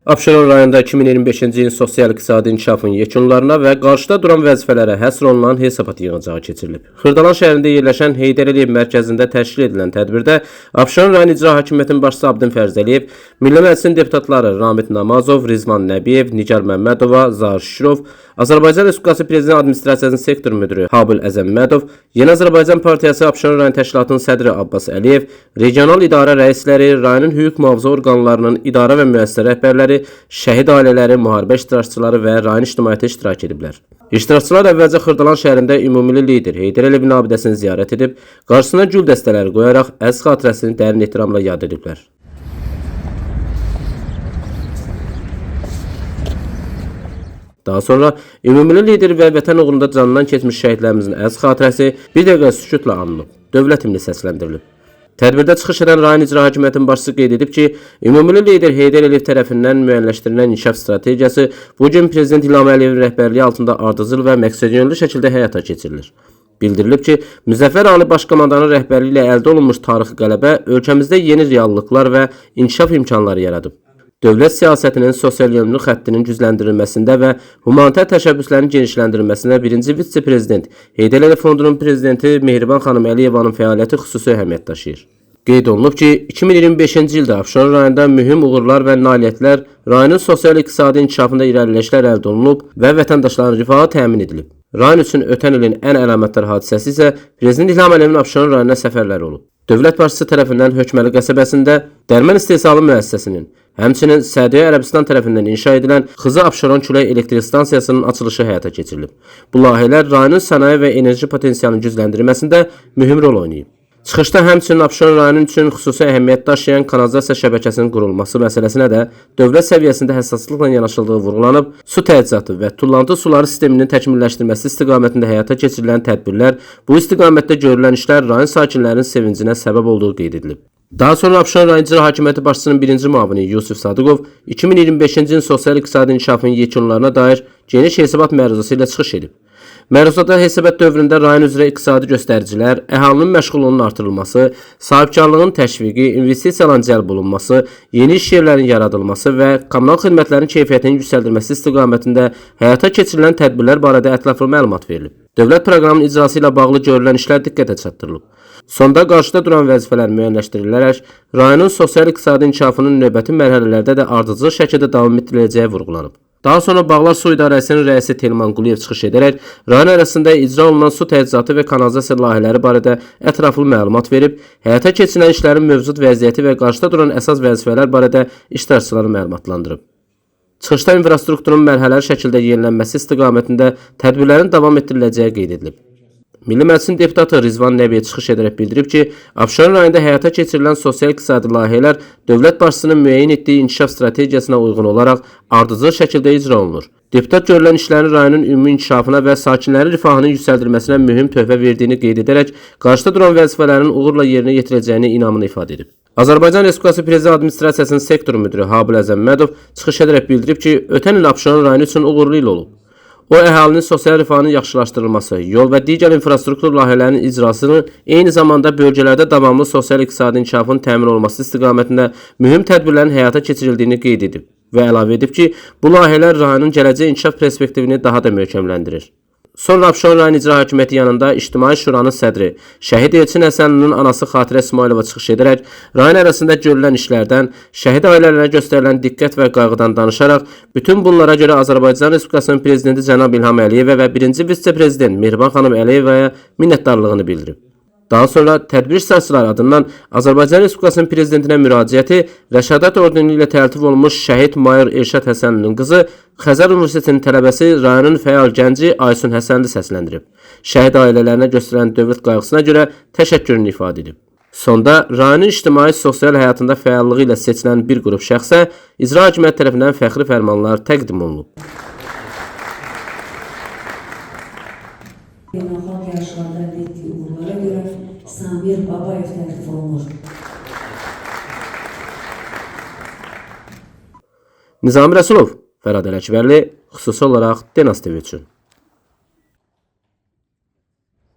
Abşeron rayonunda 2025-ci ilin sosial-iqtisadi inkişafın yekunlarına və qarşıda duran vəzifələrə həsr olunan hesabat yığıncağı keçirilib. Xırdalan şəhərində yerləşən Heydər Əliyev mərkəzində təşkil edilən tədbirdə Abşeron rayon İcra Hakimiyyətinin başçısı Abdin Fərzəliyev, Milli Məclisin deputatları Ramit Namazov, Rizvan Nəbiyev, Nigar Məmmədova, Zahir Şirov, Azərbaycan Respublikası Prezident Administrasiyasının sektor müdürü Habil Əzəmmədov, Yeni Azərbaycan Partiyası Abşeron rayon təşkilatının sədri Abbas Əliyev, regional idarə rəisləri, rayonun hüquq mühafizə orqanlarının idarə və müəssisə rəhbərləri, şəhid ailələri, müharibə iştirakçıları və rayon ictimaiyyəti iştirak ediblər. İştirakçılar əvvəlcə Xırdalan şəhərində ümumili lider Heydər Əliyevin abidəsini ziyarət edib, qarşısına gül dəstələri qoyaraq əziz xatirəsini dərin ehtiramla yad ediblər. Daha sonra ümumili lider və vətən uğrunda canından keçmiş şəhidlərimizin əziz xatirəsi bir dəqiqə sükutla anılıb, dövlət himni səsləndirilib. Tədbirdə çıxış edən rayon icra hakimiyyətinin başçısı qeyd edib ki, ümumili lider Heydər Əliyev tərəfindən müəyyənləşdirilən inkişaf strategiyası bugün Prezident İlham Əliyevin rəhbərliyi altında ardıcıl və məqsədyönlü şəkildə həyata keçirilir. Bildirilib ki, Müzəffər Ali Başkomandanın rəhbərliyi ilə əldə olunmuş tarixi qələbə ölkəmizdə yeni reallıqlar və inkişaf imkanları yaradıb. Dövlət siyasətinin sosial yönlü xəttinin gücləndirilməsində və humanitar təşəbbüslərin genişləndirilməsində birinci vitse-prezident Heydər Əliyev Fondunun prezidenti Mehriban xanım Əliyevanın fəaliyyəti xüsusi əhəmiyyət daşıyır. Qeyd olunub ki, 2025-ci ildə Abşeron rayonunda mühüm uğurlar və nailiyyətlər rayonun sosial-iqtisadi inkişafında irəliləyişlər əldə olunub və vətəndaşların rifahı təmin edilib. Rayon üçün ötən ilin ən əlamətdar hadisəsi isə Prezident İlham Əliyevin Abşeron rayonuna səfərləri olub. Dövlət başçısı tərəfindən Hökməli qəsəbəsində dərmən istehsalı müəssisəsinin, həmçinin Səudiyyə Ərəbistan tərəfindən inşa edilən Xızı Abşeron Külək Elektrik Stansiyasının açılışı həyata keçirilib. Bu layihələr rayonun sənaye və enerji potensialının gücləndirilməsində mühüm rol oynayıb. Çıxışda həmçinin Abşeron rayonu üçün xüsusi əhəmiyyət daşıyan kanalizasiya şəbəkəsinin qurulması məsələsinə də dövlət səviyyəsində həssaslıqla yanaşıldığı vurğulanıb, su təchizatı və tullantı suları sisteminin təkmilləşdirilməsi istiqamətində həyata keçirilən tədbirlər, bu istiqamətdə görülən işlər rayon sakinlərinin sevincinə səbəb olduğu qeyd edilib. Daha sonra Abşeron rayon İcra Hakimiyyəti başçısının birinci müavini Yusuf Sadıqov 2025-ci ilin sosial-iqtisadi inkişafının yekunlarına dair geniş hesabat məruzası ilə çıxış edib. Məruzada hesabat dövründə rayon üzrə iqtisadi göstəricilər, əhalinin məşğulluğunun artırılması, sahibkarlığın təşviqi, investisiyaların cəlb olunması, yeni iş yerlərinin yaradılması və kommunal xidmətlərin keyfiyyətinin yüksəldilməsi istiqamətində həyata keçirilən tədbirlər barədə ətraflı məlumat verilib. Dövlət proqramının icrası ilə bağlı görülən işlər diqqətə çatdırılıb. Sonda qarşıda duran vəzifələr müəyyənləşdirilərək, rayonun sosial-iqtisadi inkişafının növbəti mərhələlərdə də ardıcıl şəkildə davam etdiriləcəyi vurğulanıb. Daha sonra Bağlar Su İdarəsinin rəisi Telman Quliyev çıxış edərək, rayon arasında icra olunan su təchizatı və kanalizasiya layihələri barədə ətraflı məlumat verib, həyata keçirilən işlərin mövcud vəziyyəti və qarşıda duran əsas vəzifələr barədə iştirakçıları məlumatlandırıb. Çıxışda infrastrukturun mərhələli şəkildə yenilənməsi istiqamətində tədbirlərin davam etdiriləcəyi qeyd edilib. Milli Məclisin deputatı Rizvan Nəbiyev çıxış edərək bildirib ki, Abşeron rayonunda həyata keçirilən sosial-iqtisadi layihələr dövlət başçısının müəyyən etdiyi inkişaf strategiyasına uyğun olaraq ardıcıl şəkildə icra olunur. Deputat görülən işlərin rayonun ümumi inkişafına və sakinlərin rifahının yüksəldilməsinə mühüm töhfə verdiyini qeyd edərək, qarşıda duran vəzifələrin uğurla yerinə yetirəcəyini inamını ifadə edib. Azərbaycan Respublikası Prezident Administrasiyasının sektor müdürü Habil Əzəmmədov çıxış edərək bildirib ki, ötən il Abşeron rayonu üçün uğurlu il olub. O, əhalinin sosial rifahının yaxşılaşdırılması, yol və digər infrastruktur layihələrinin icrasını, eyni zamanda bölgələrdə davamlı sosial-iqtisadi inkişafın təmin olunması istiqamətində mühüm tədbirlərin həyata keçirildiyini qeyd edib və əlavə edib ki, bu layihələr rayonun gələcək inkişaf perspektivini daha da möhkəmləndirir. Sonra Abşeron rayon İcra Hakimiyyəti yanında İctimai Şuranın sədri şəhid Elçin Həsənlinin anası Xatirə İsmailova çıxış edərək, rayon arasında görülən işlərdən, şəhid ailələrinə göstərilən diqqət və qayğıdan danışaraq, bütün bunlara görə Azərbaycan Respublikasının Prezidenti cənab İlham Əliyevə və birinci vitse-prezident Mehriban xanım Əliyevaya minnətdarlığını bildirib. Daha sonra tədbir iştirakçıları adından Azərbaycan Respublikasının Prezidentinə müraciəti Rəşadat ordeni ilə təltif olunmuş şəhid Mayor Elşad Həsənlinin qızı Xəzər Universitetinin tələbəsi rayonun fəal gənci Aysun Həsənli səsləndirib. Şəhid ailələrinə göstərən dövlət qayğısına görə təşəkkürünü ifadə edib. Sonda rayonun ictimai-sosial həyatında fəallığı ilə seçilən bir qrup şəxsə İcra Hakimiyyəti tərəfindən fəxri fərmanlar təqdim olunub. Beynəlxalq yarışlarda əldə etdiyi uğurlara görə Samir Babayev təltif olunur. Nizami Rəsulov, Fərad Ələkbərli, xüsusi olaraq Denas TV üçün.